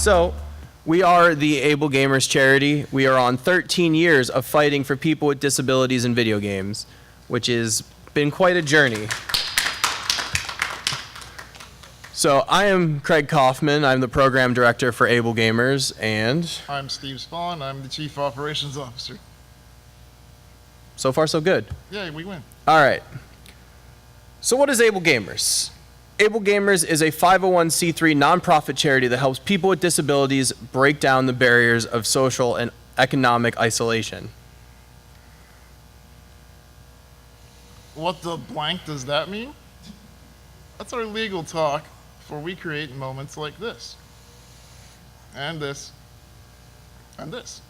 So, we are the AbleGamers Charity. We are on 13 years of fighting for people with disabilities in video games, which has been quite a journey. So, I am Craig Kaufman. I'm the program director for AbleGamers, and I'm Steve Spawn. I'm the Chief Operations Officer. So far, so good. Yeah, we win. All right. So what is AbleGamers? AbleGamers is a 501c3 nonprofit charity that helps people with disabilities break down the barriers of social and economic isolation. What the blank does that mean? That's our legal talk for we create moments like this. And this. And this.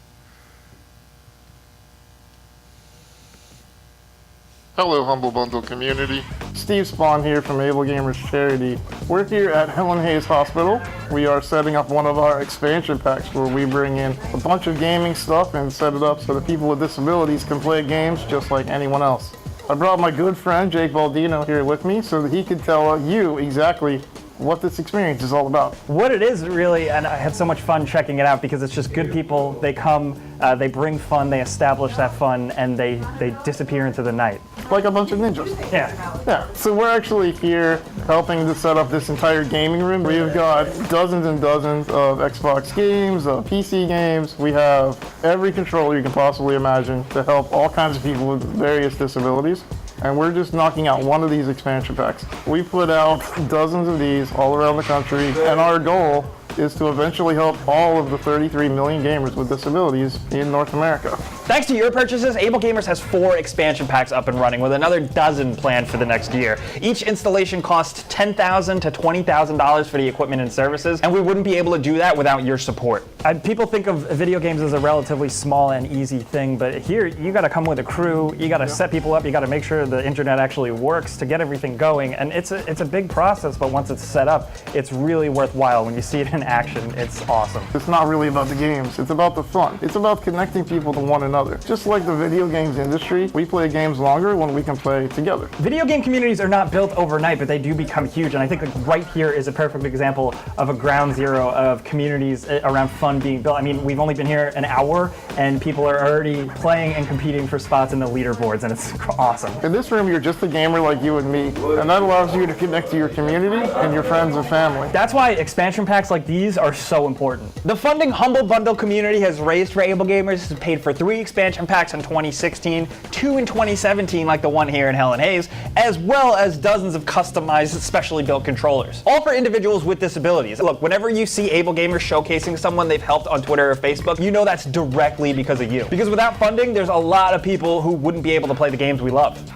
Hello, Humble Bundle community. Steve Spawn here from AbleGamers Charity. We're here at Helen Hayes Hospital. We are setting up one of our expansion packs where we bring in a bunch of gaming stuff and set it up so that people with disabilities can play games just like anyone else. I brought my good friend Jake Baldino here with me so that he could tell you exactly what this experience is all about. What it is really, and I had so much fun checking it out because it's just good people. They come, they bring fun, they establish that fun, and they disappear into the night. Like a bunch of ninjas. Yeah. So we're actually here helping to set up this entire gaming room. We've got dozens and dozens of Xbox games, PC games. We have every controller you can possibly imagine to help all kinds of people with various disabilities. And we're just knocking out one of these expansion packs. We put out dozens of these all around the country, and our goal is to eventually help all of the 33 million gamers with disabilities in North America. Thanks to your purchases, AbleGamers has 4 expansion packs up and running with another dozen planned for the next year. Each installation costs $10,000 to $20,000 for the equipment and services, and we wouldn't be able to do that without your support. People think of video games as a relatively small and easy thing, but here you gotta come with a crew, you gotta set people up, you gotta make sure the internet actually works to get everything going, and it's a big process, but once it's set up, it's really worthwhile. When you see it in action, it's awesome. It's not really about the games, it's about the fun. It's about connecting people to one another. Just like the video games industry, we play games longer when we can play together. Video game communities are not built overnight, but they do become huge, and I think right here is a perfect example of a ground zero of communities around fun being built. I mean, we've only been here an hour, and people are already playing and competing for spots in the leaderboards, and it's awesome. In this room, you're just a gamer like you and me, and that allows you to connect to your community and your friends and family. That's why expansion packs like these are so important. The funding Humble Bundle community has raised for AbleGamers has paid for 3 expansion packs in 2016, 2 in 2017 like the one here in Helen Hayes, as well as dozens of customized, specially built controllers. All for individuals with disabilities. Look, whenever you see AbleGamers showcasing someone they've helped on Twitter or Facebook, you know that's directly because of you. Because without funding, there's a lot of people who wouldn't be able to play the games we love.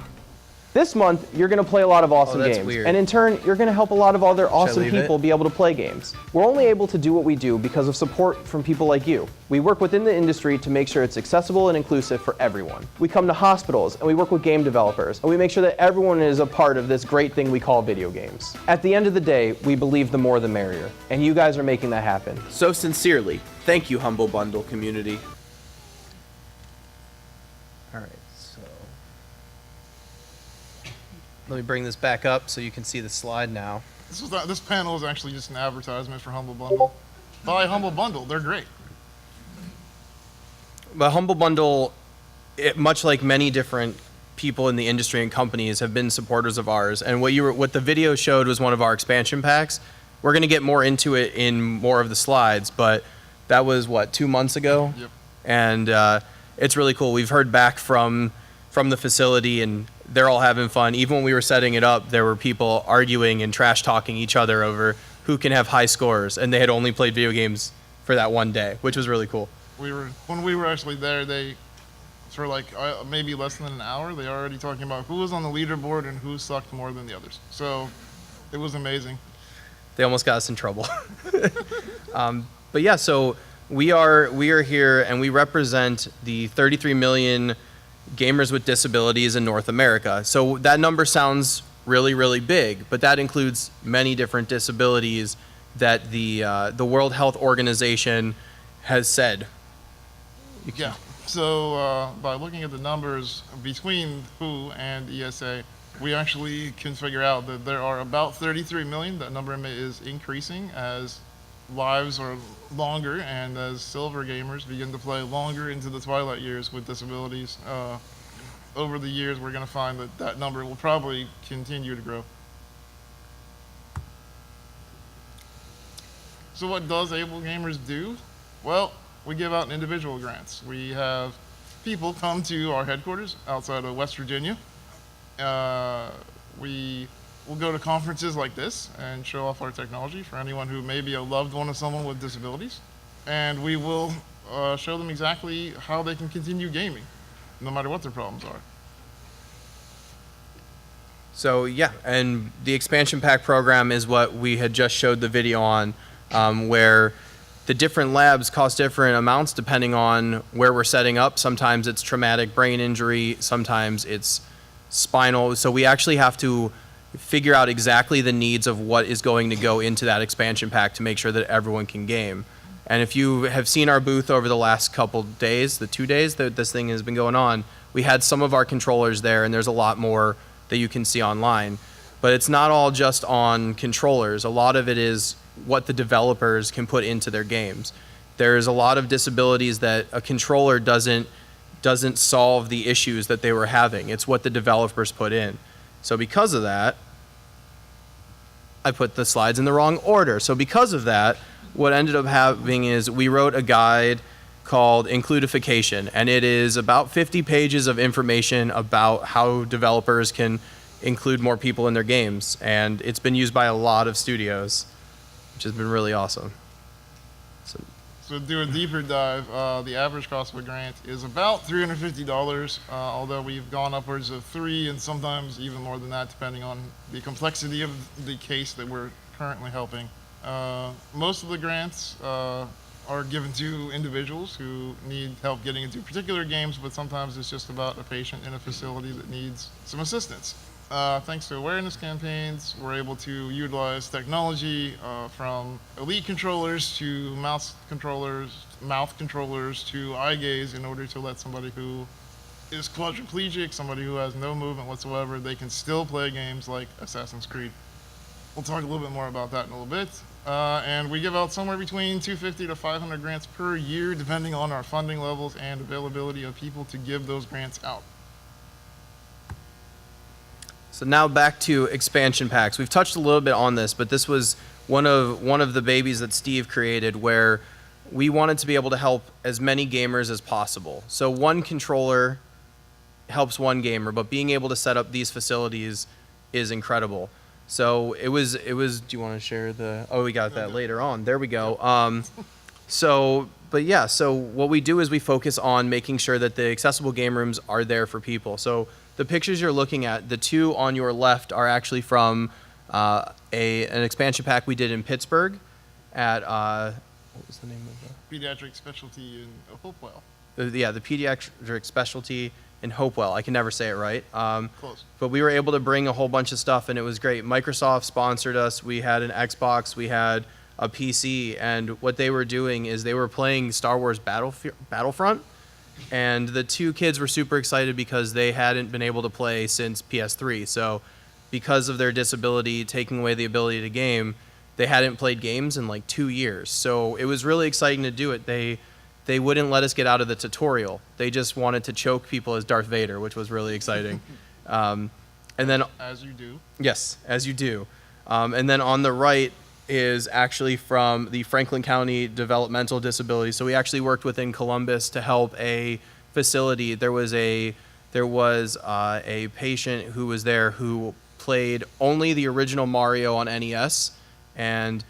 This month, you're going to play a lot of awesome games. Weird. And in turn, you're going to help a lot of other awesome people be able to play games. We're only able to do what we do because of support from people like you. We work within the industry to make sure it's accessible and inclusive for everyone. We come to hospitals and we work with game developers, and we make sure that everyone is a part of this great thing we call video games. At the end of the day, we believe the more the merrier, and you guys are making that happen. So sincerely, thank you, Humble Bundle community. All right, so let me bring this back up so you can see the slide now. This panel is actually just an advertisement for Humble Bundle. Buy Humble Bundle, they're great. But Humble Bundle, much like many different people in the industry and companies, have been supporters of ours. And what the video showed was one of our expansion packs. We're going to get more into it in more of the slides, but that was, what, 2 months ago? Yep. And it's really cool. We've heard back from the facility, and they're all having fun. Even when we were setting it up, there were people arguing and trash talking each other over who can have high scores, and they had only played video games for that one day, which was really cool. When we were actually there, for like maybe less than an hour, they were already talking about who was on the leaderboard and who sucked more than the others. So it was amazing. They almost got us in trouble. But yeah, so we are here, and we represent the 33 million gamers with disabilities in North America. So that number sounds really, really big, but that includes many different disabilities that the World Health Organization has said. Yeah. So by looking at the numbers between WHO and ESA, we actually can figure out that there are about 33 million. That number is increasing as lives are longer, and as silver gamers begin to play longer into the twilight years with disabilities, over the years we're going to find that that number will probably continue to grow. So what does AbleGamers do? Well, we give out individual grants. We have people come to our headquarters outside of West Virginia. We will go to conferences like this and show off our technology for anyone who may be a loved one of someone with disabilities. And we will show them exactly how they can continue gaming, no matter what their problems are. So yeah, and the expansion pack program is what we had just showed the video on, where the different labs cost different amounts depending on where we're setting up. Sometimes it's traumatic brain injury, sometimes it's spinal. So we actually have to figure out exactly the needs of what is going to go into that expansion pack to make sure that everyone can game. And if you have seen our booth over the last couple days, the 2 days that this thing has been going on, we had some of our controllers there, and there's a lot more that you can see online. But it's not all just on controllers. A lot of it is what the developers can put into their games. There's a lot of disabilities that a controller doesn't solve the issues that they were having. It's what the developers put in. So because of that, I put the slides in the wrong order. So because of that, what ended up happening is we wrote a guide called Inclusification, and it is about 50 pages of information about how developers can include more people in their games. And it's been used by a lot of studios, which has been really awesome. So to do a deeper dive, the average cost of a grant is about $350, although we've gone upwards of $3 and sometimes even more than that, depending on the complexity of the case that we're currently helping. Most of the grants are given to individuals who need help getting into particular games, but sometimes it's just about a patient in a facility that needs some assistance. Thanks to awareness campaigns, we're able to utilize technology from elite controllers to mouth controllers to eye gaze in order to let somebody who is quadriplegic, somebody who has no movement whatsoever, they can still play games like Assassin's Creed. We'll talk a little bit more about that in a little bit. And we give out somewhere between 250 to 500 grants per year, depending on our funding levels and availability of people to give those grants out. So now back to expansion packs. We've touched a little bit on this, but this was one of the babies that Steve created, where we wanted to be able to help as many gamers as possible. So one controller helps one gamer, but being able to set up these facilities is incredible. So it was, do you want to share the, oh, we got that later on. There we go. But yeah, so what we do is we focus on making sure that the accessible game rooms are there for people. So the pictures you're looking at, the two on your left are actually from an expansion pack we did in Pittsburgh at, what was the name of the? Pediatric specialty in Hopewell. Yeah, the pediatric specialty in Hopewell. I can never say it right. Close. But we were able to bring a whole bunch of stuff, and it was great. Microsoft sponsored us. We had an Xbox. We had a PC. And what they were doing is they were playing Star Wars Battlefront. And the two kids were super excited because they hadn't been able to play since PS3. So because of their disability taking away the ability to game, they hadn't played games in like 2 years. So it was really exciting to do it. They wouldn't let us get out of the tutorial. They just wanted to choke people as Darth Vader, which was really exciting. And then, as you do. Yes, as you do. And then on the right is actually from the Franklin County Developmental Disability. So we actually worked within Columbus to help a facility. There was a patient who was there who played only the original Mario on NES, and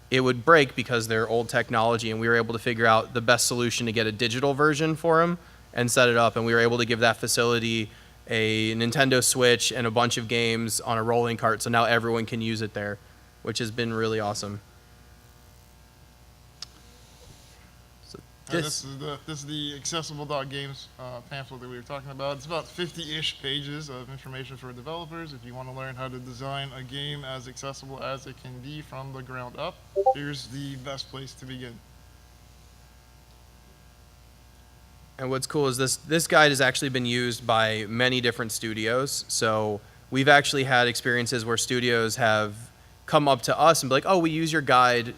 it would break because they're old technology, and we were able to figure out the best solution to get a digital version for him and set it up, and we were able to give that facility a Nintendo Switch and a bunch of games on a rolling cart, so now everyone can use it there, which has been really awesome. So this is the accessible.games pamphlet that we were talking about. It's about 50-ish pages of information for developers. If you want to learn how to design a game as accessible as it can be from the ground up, here's the best place to begin. And what's cool is this guide has actually been used by many different studios. So we've actually had experiences where studios have come up to us and be like, oh, we use your guide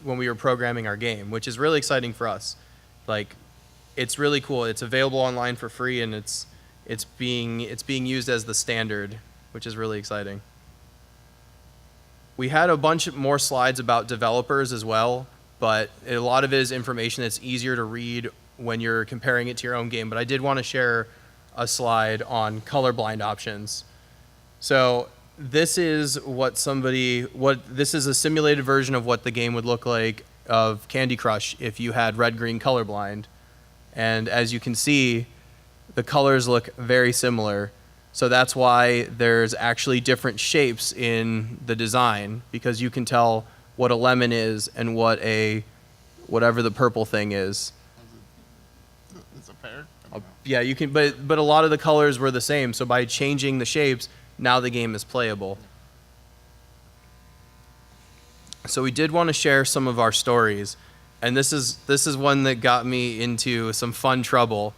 when we were programming our game, which is really exciting for us. Like, it's really cool. It's available online for free, and it's being used as the standard, which is really exciting. We had a bunch more slides about developers as well, but a lot of it is information that's easier to read when you're comparing it to your own game. But I did want to share a slide on colorblind options. So this is this is a simulated version of what the game would look like of Candy Crush if you had red-green colorblind. And as you can see, the colors look very similar. So that's why there's actually different shapes in the design, because you can tell what a lemon is and what whatever the purple thing is. It's a pear? Yeah, you can, but a lot of the colors were the same. So by changing the shapes, now the game is playable. So we did want to share some of our stories, and this is one that got me into some fun trouble.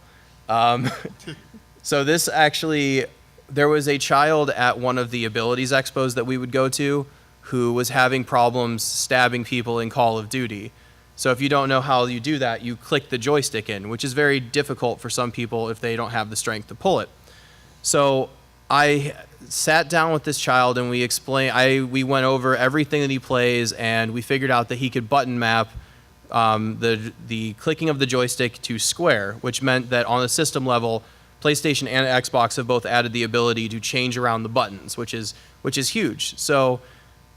So this actually, there was a child at one of the abilities expos that we would go to who was having problems stabbing people in Call of Duty. So if you don't know how you do that, you click the joystick in, which is very difficult for some people if they don't have the strength to pull it. So I sat down with this child and we went over everything that he plays, and we figured out that he could button map the clicking of the joystick to square, which meant that on the system level, PlayStation and Xbox have both added the ability to change around the buttons, which is huge. So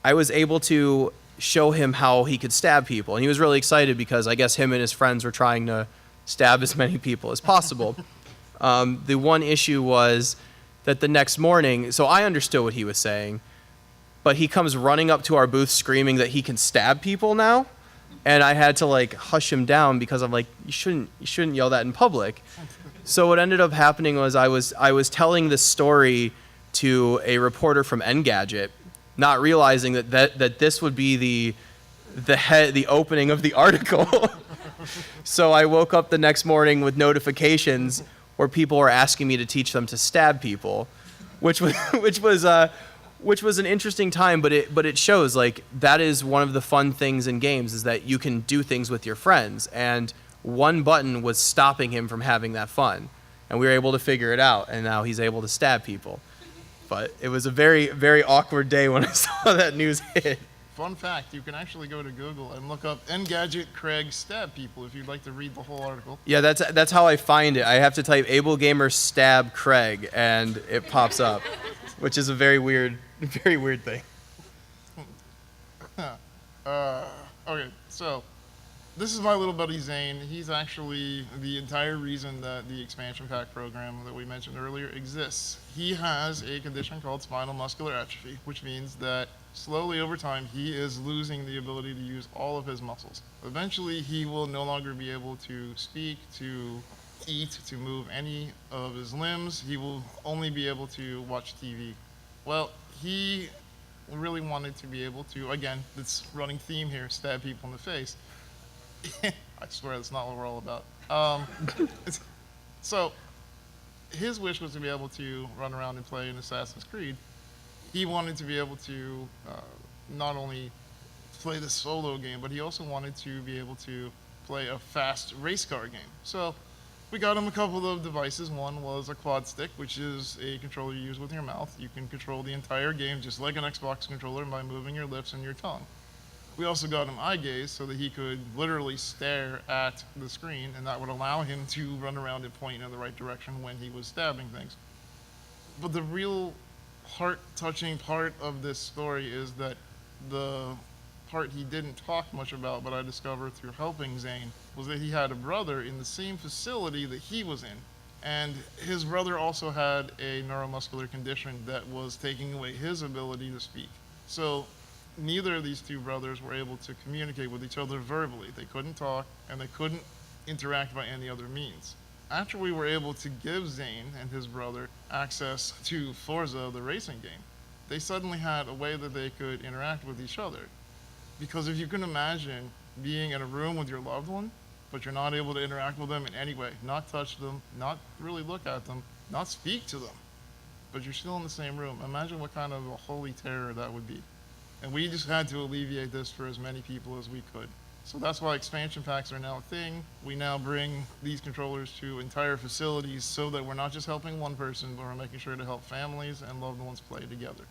I was able to show him how he could stab people, and he was really excited because I guess him and his friends were trying to stab as many people as possible. The one issue was that the next morning, so I understood what he was saying, but he comes running up to our booth screaming that he can stab people now, and I had to like hush him down because I'm like, you shouldn't yell that in public. So what ended up happening was I was telling this story to a reporter from Engadget, not realizing that this would be the opening of the article. So I woke up the next morning with notifications where people were asking me to teach them to stab people, which was an interesting time, but it shows like that is one of the fun things in games, is that you can do things with your friends, and one button was stopping him from having that fun, and we were able to figure it out, and now he's able to stab people. But it was a very, very awkward day when I saw that news hit. Fun fact, you can actually go to Google and look up Engadget Craig stab people if you'd like to read the whole article. Yeah, that's how I find it. I have to type AbleGamers stab Craig, and it pops up, which is a very weird thing. Okay, so this is my little buddy Zane. He's actually the entire reason that the expansion pack program that we mentioned earlier exists. He has a condition called spinal muscular atrophy, which means that slowly over time he is losing the ability to use all of his muscles. Eventually he will no longer be able to speak, to eat, to move any of his limbs. He will only be able to watch TV. Well, he really wanted to be able to, again, this running theme here, stab people in the face. I swear that's not what we're all about. So his wish was to be able to run around and play in Assassin's Creed. He wanted to be able to not only play the solo game, but he also wanted to be able to play a fast race car game. So we got him a couple of devices. One was a quad stick, which is a controller you use with your mouth. You can control the entire game just like an Xbox controller by moving your lips and your tongue. We also got him eye gaze so that he could literally stare at the screen, and that would allow him to run around and point in the right direction when he was stabbing things. But the real heart-touching part of this story is that the part he didn't talk much about, but I discovered through helping Zane, was that he had a brother in the same facility that he was in. And his brother also had a neuromuscular condition that was taking away his ability to speak. So neither of these two brothers were able to communicate with each other verbally. They couldn't talk, and they couldn't interact by any other means. After we were able to give Zane and his brother access to Forza, the racing game, they suddenly had a way that they could interact with each other. Because if you can imagine being in a room with your loved one, but you're not able to interact with them in any way, not touch them, not really look at them, not speak to them, but you're still in the same room, imagine what kind of a holy terror that would be. And we just had to alleviate this for as many people as we could. So that's why expansion packs are now a thing. We now bring these controllers to entire facilities so that we're not just helping one person, but we're making sure to help families and loved ones play together.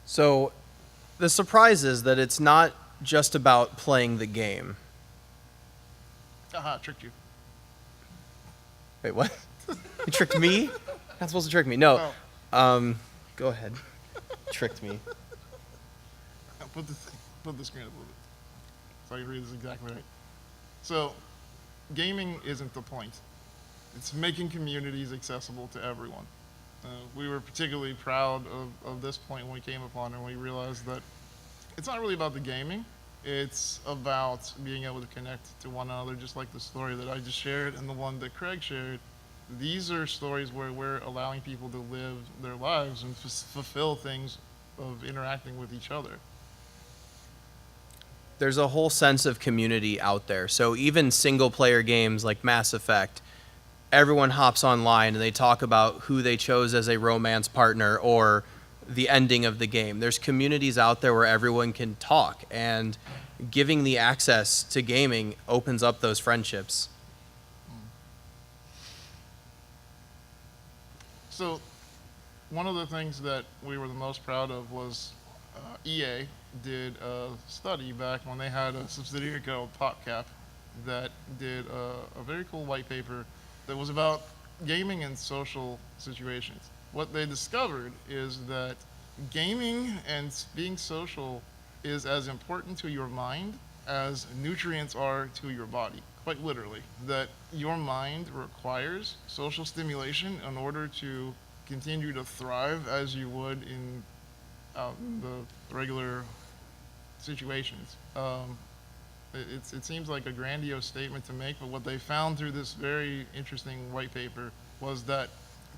So the surprise is that it's not just about playing the game. Haha, tricked you. Wait, what? You tricked me? Not supposed to trick me. No. Go ahead. Tricked me. Put the screen up a little bit so I can read this exactly right. So, gaming isn't the point. It's making communities accessible to everyone. We were particularly proud of this point when we came upon it, and we realized that it's not really about the gaming. It's about being able to connect to one another, just like the story that I just shared and the one that Craig shared. These are stories where we're allowing people to live their lives and fulfill things of interacting with each other. There's a whole sense of community out there. So even single player games like Mass Effect, everyone hops online and they talk about who they chose as a romance partner or the ending of the game. There's communities out there where everyone can talk, and giving the access to gaming opens up those friendships. So one of the things that we were the most proud of was EA did a study back when they had a subsidiary called PopCap that did a very cool white paper that was about gaming in social situations. What they discovered is that gaming and being social is as important to your mind as nutrients are to your body, quite literally. That your mind requires social stimulation in order to continue to thrive as you would in the regular situations. It seems like a grandiose statement to make, but what they found through this very interesting white paper was that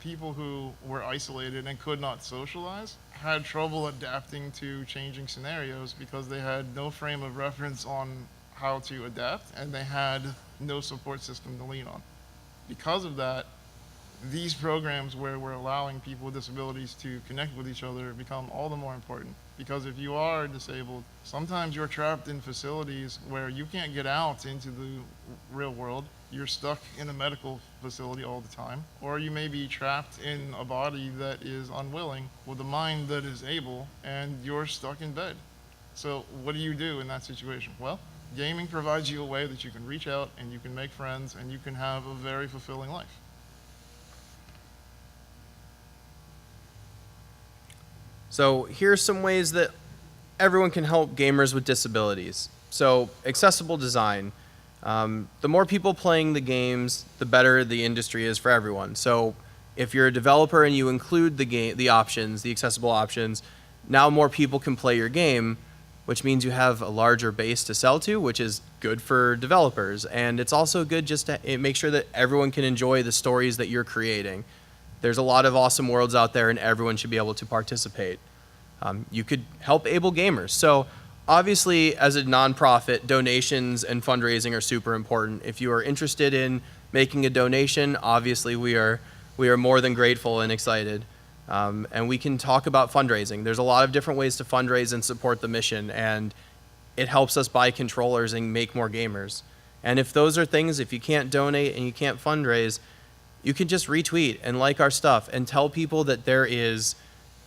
people who were isolated and could not socialize had trouble adapting to changing scenarios because they had no frame of reference on how to adapt, and they had no support system to lean on. Because of that, these programs where we're allowing people with disabilities to connect with each other become all the more important. Because if you are disabled, sometimes you're trapped in facilities where you can't get out into the real world. You're stuck in a medical facility all the time. Or you may be trapped in a body that is unwilling with a mind that is able, and you're stuck in bed. So what do you do in that situation? Well, gaming provides you a way that you can reach out and you can make friends and you can have a very fulfilling life. So here's some ways that everyone can help gamers with disabilities. So accessible design. The more people playing the games, the better the industry is for everyone. So if you're a developer and you include the options, the accessible options, now more people can play your game, which means you have a larger base to sell to, which is good for developers. And it's also good just to make sure that everyone can enjoy the stories that you're creating. There's a lot of awesome worlds out there, and everyone should be able to participate. You could help AbleGamers. So obviously, as a nonprofit, donations and fundraising are super important. If you are interested in making a donation, obviously we are more than grateful and excited. And we can talk about fundraising. There's a lot of different ways to fundraise and support the mission, and it helps us buy controllers and make more gamers. And if those are things, if you can't donate and you can't fundraise, you can just retweet and like our stuff and tell people that there is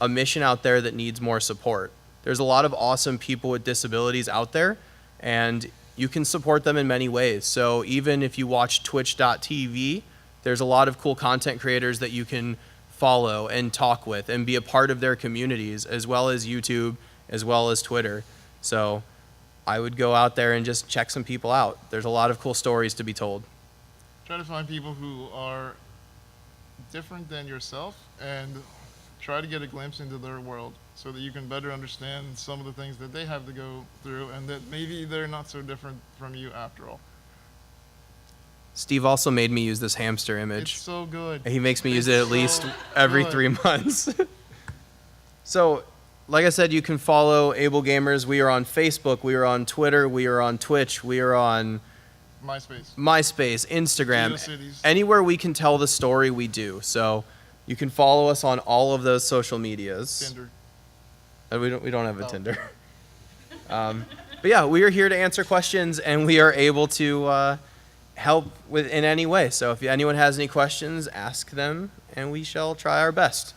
a mission out there that needs more support. There's a lot of awesome people with disabilities out there, and you can support them in many ways. So even if you watch twitch.tv, there's a lot of cool content creators that you can follow and talk with and be a part of their communities, as well as YouTube, as well as Twitter. So I would go out there and just check some people out. There's a lot of cool stories to be told. Try to find people who are different than yourself and try to get a glimpse into their world so that you can better understand some of the things that they have to go through, and that maybe they're not so different from you after all. Steve also made me use this hamster image. It's so good. He makes me use it at least every 3 months. So, like I said, you can follow AbleGamers. We are on Facebook, we are on Twitter, we are on Twitch, we are on MySpace, Instagram, anywhere we can tell the story we do. So You can follow us on all of those social medias. Tinder. We don't have a Tinder. But yeah, we are here to answer questions, and we are able to help in any way. So if anyone has any questions, ask them, and we shall try our best.